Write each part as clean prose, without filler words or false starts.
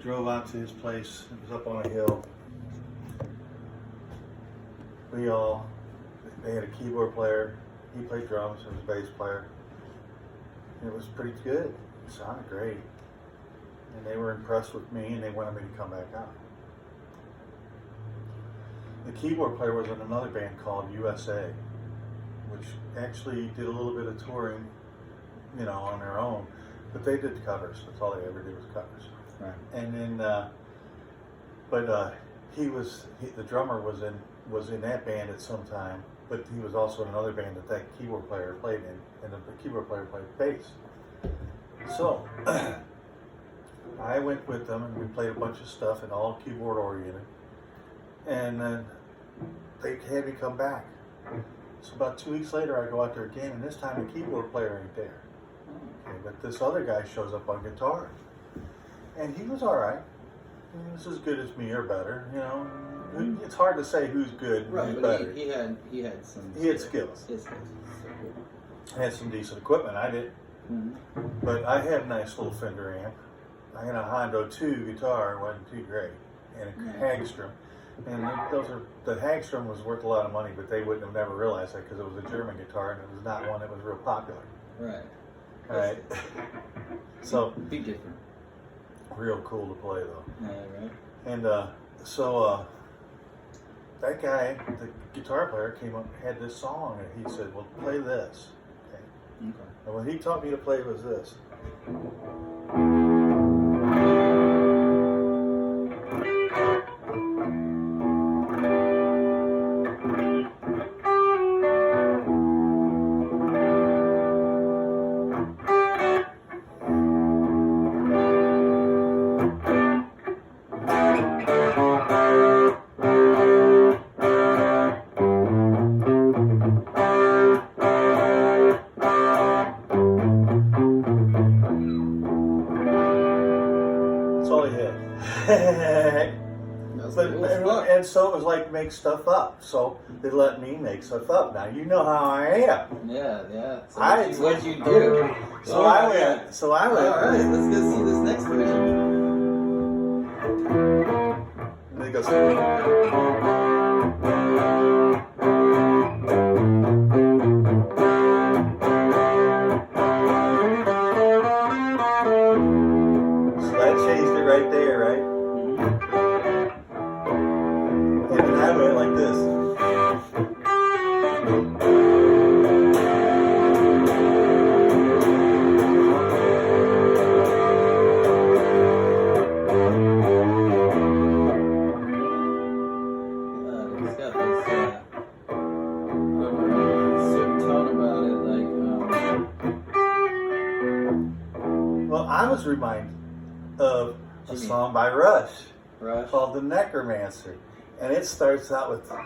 drove out to his place. It was up on a hill. They had a keyboard player. He played drums and was a bass player. It was pretty good. It sounded great. And they were impressed with me and they wanted me to come back out. The keyboard player was in another band called USA, which actually did a little bit of touring, on their own. But they did covers. That's all they ever did was covers. Right. And then, the drummer was in that band at some time, but he was also in another band that keyboard player played in, and the keyboard player played bass. So, I went with them and we played a bunch of stuff and all keyboard oriented. And then they had me come back. So about 2 weeks later I go out there again, and this time the keyboard player ain't there. Okay, but this other guy shows up on guitar. And he was alright. He was as good as me or better, It's hard to say who's good and who's better. He had some. He had skills. Had some decent equipment. I did. Mm-hmm. But I had a nice little Fender amp. I had a Hondo 2 guitar, wasn't too great, and a Hagstrom. And the Hagstrom was worth a lot of money, but they wouldn't have never realized that because it was a German guitar and it was not one that was real popular. Right. All right. So. Big difference. Real cool to play though. Yeah, right. And that guy, the guitar player, came up and had this song, and he said, "Well, play this." Okay. And what he taught me to play was this. And so it was like make stuff up. So they let me make stuff up. Now you know how I am. Yeah. So what'd you do? I went. All right, let's go see this next version. And they go. So that changed it right there, right? I went like this. It's got this certain tone about it, Well, I was reminded of a song by Rush called "The Necromancer." And it starts out with. That's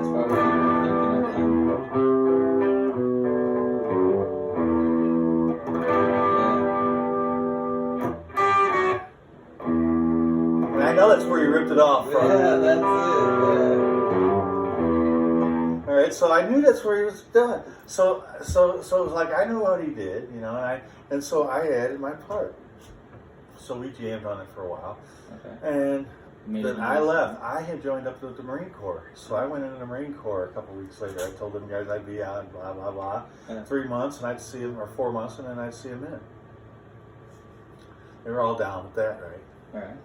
probably what I'm thinking of And I know that's where you ripped it off from. Yeah, that's it. All right, so I knew that's where he was done. So it was like I knew what he did, and so I added my part. So we jammed on it for a while, and then I left. I had joined up with the Marine Corps, so I went into the Marine Corps a couple of weeks later. I told them guys I'd be out, and blah blah blah. 3 months, and I'd see them, or 4 months, and then I'd see them in. They were all down with that, right? All right.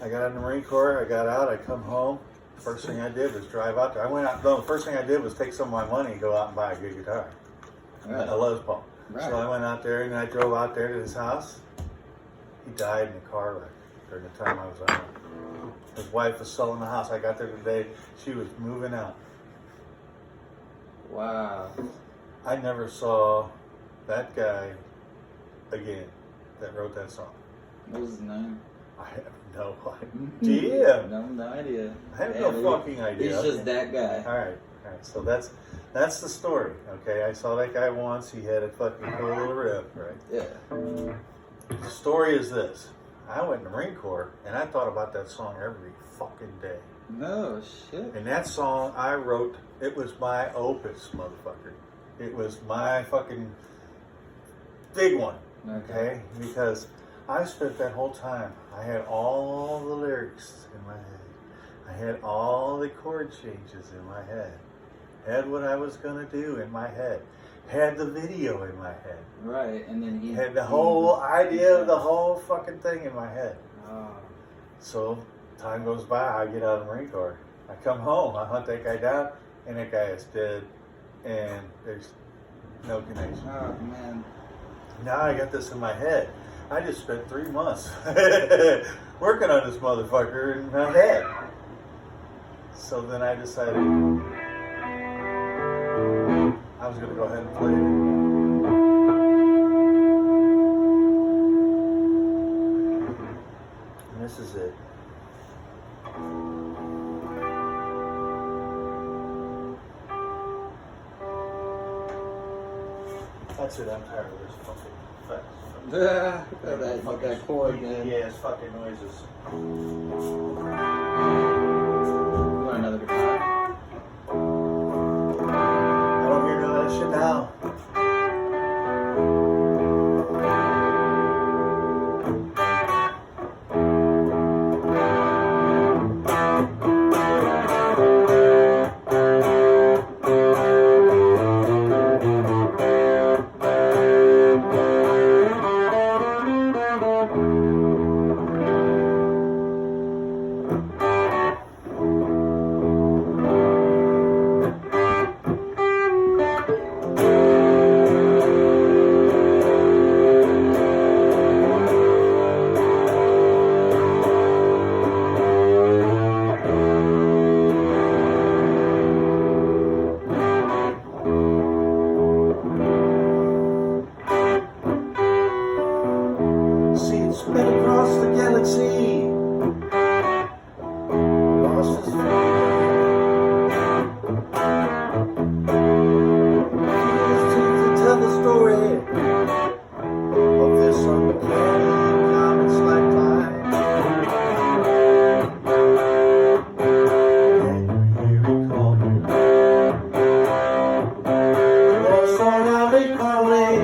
I got in the Marine Corps. I got out. I come home. First thing I did was drive out there. I went out. No, the first thing I did was take some of my money and go out and buy a good guitar, a Les Paul. Right. So I went out there and I drove out there to his house. He died in a car wreck during the time I was on. His wife was selling the house. I got there today. She was moving out. Wow. I never saw that guy again that wrote that song. What was his name? I have no idea. No idea. I have no fucking idea. He's just that guy. All right. So that's the story. Okay, I saw that guy once. He had a fucking cool little riff, right? Yeah. The story is this: I went in the Marine Corps, and I thought about that song every fucking day. No shit. And that song I wrote, it was my opus, motherfucker. It was my fucking big one, okay? Because I spent that whole time, I had all the lyrics in my head. I had all the chord changes in my head. Had what I was going to do in my head. Had the video in my head. Right, and then he had the whole idea of the whole fucking thing in my head. Oh. So time goes by, I get out of the Marine Corps. I come home, I hunt that guy down, and that guy is dead, and there's no connection. Oh man. Now I got this in my head. I just spent 3 months working on this motherfucker in my head. So then I decided I was going to go ahead and play it. And this is it. That's it, I'm tired of this fucking effects. that chord, man. Yeah, it's fucking noises. You want another guitar? I don't hear none of that shit now. Sped across the galaxy, lost his teeth to tell the story of this uncanny comet's lifetime. And here he called me. Lost on Hailey calling.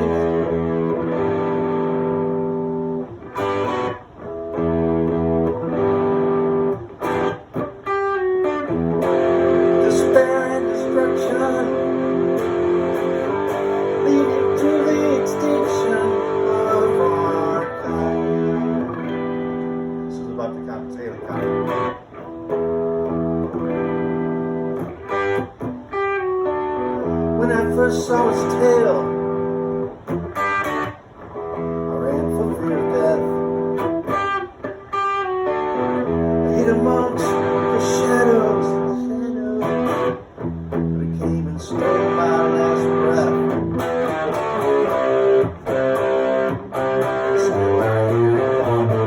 Leading to the extinction of our kind. This is about the Hailey Comet. When I first saw its tail, I ran for fear of death. I hid amongst the shadows. But it came and stole my last breath. Still I hear it calling.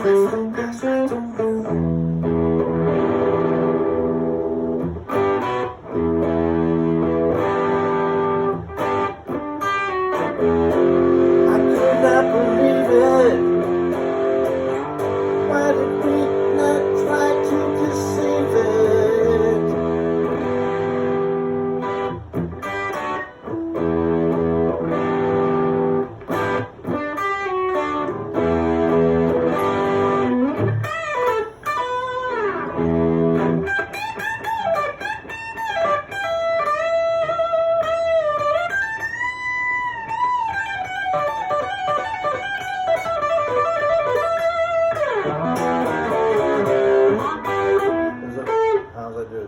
Swiftly past my door. I could not believe it. Why did we not try to deceive it? How's that do?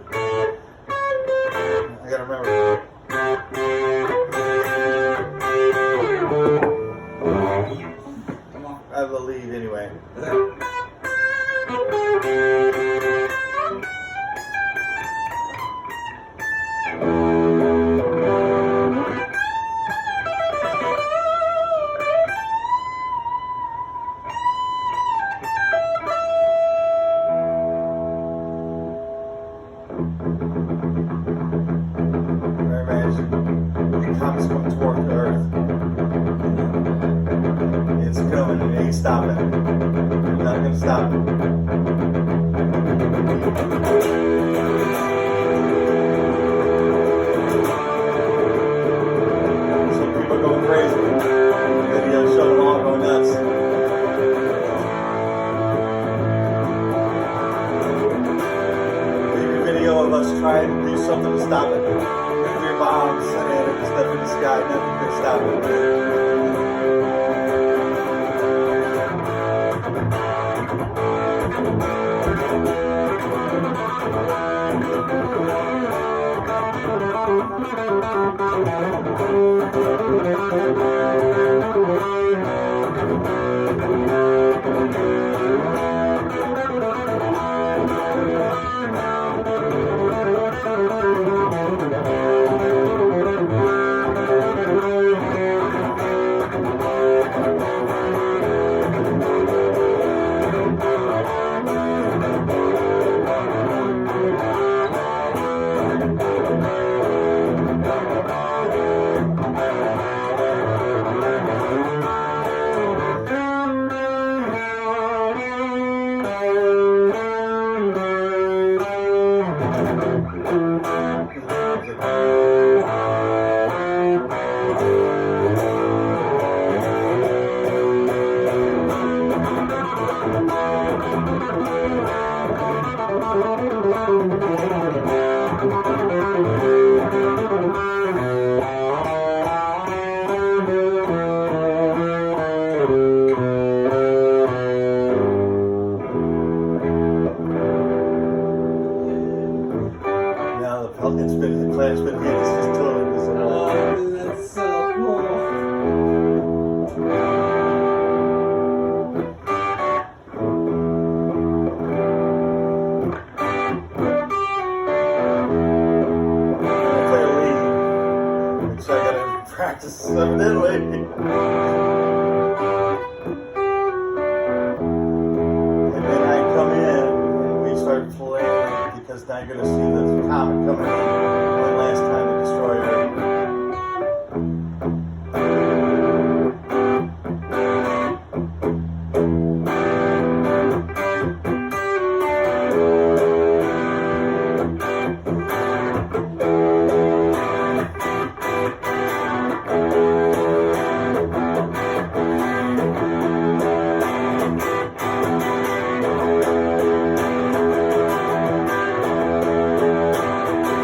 I gotta remember. Come on. I have the lead anyway. The comet's coming toward the Earth. It's coming, it ain't stopping. You're not gonna stop it. Nuclear bombs, and stuff in the sky, nothing could stop it. Now the class been hit. It's just totally visible. Oh, dude, that's so cool. I play a league, so I gotta practice evidently. And then I come in and we start playing because now you're gonna see the comet coming in one last time to destroy Earth.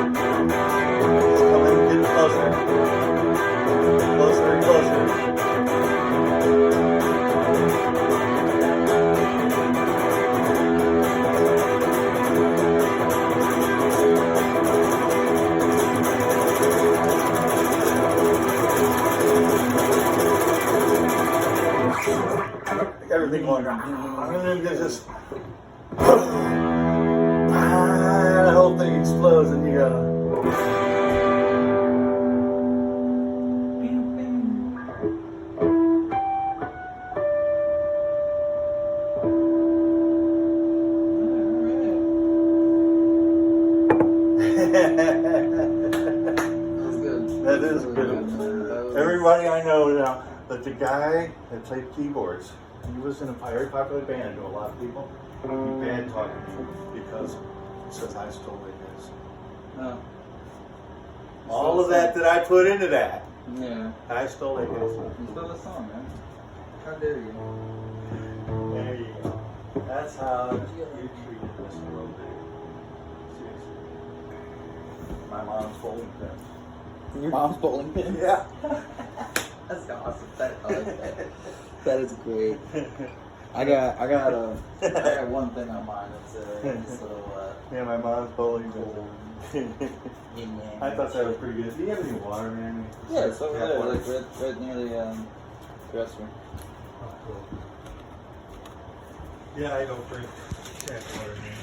It's coming, getting closer. Closer and closer. Everything going wrong. And then there's just the whole thing explodes and you go. That's good. That is Really good. man. That was- Everybody I know now, but the guy that played keyboards, he was in a very popular band to a lot of people. He bad talking me because he says I stole his. Oh. All of that I put into that, Yeah. I stole his. You stole the song, man. How dare you? There you go. That's how you treated this world. Seriously. My mom's bowling pins. Your mom's bowling pin? Yeah. That's awesome. I like that. That is great. I got one thing on mine. It's this little Yeah, my mom's bowling pins. yin yang. I thought that was pretty good. Do you have any water, man? Yeah, it's over Tap there, water? like right near the dresser. Oh, cool. Yeah, I don't drink tap water, man.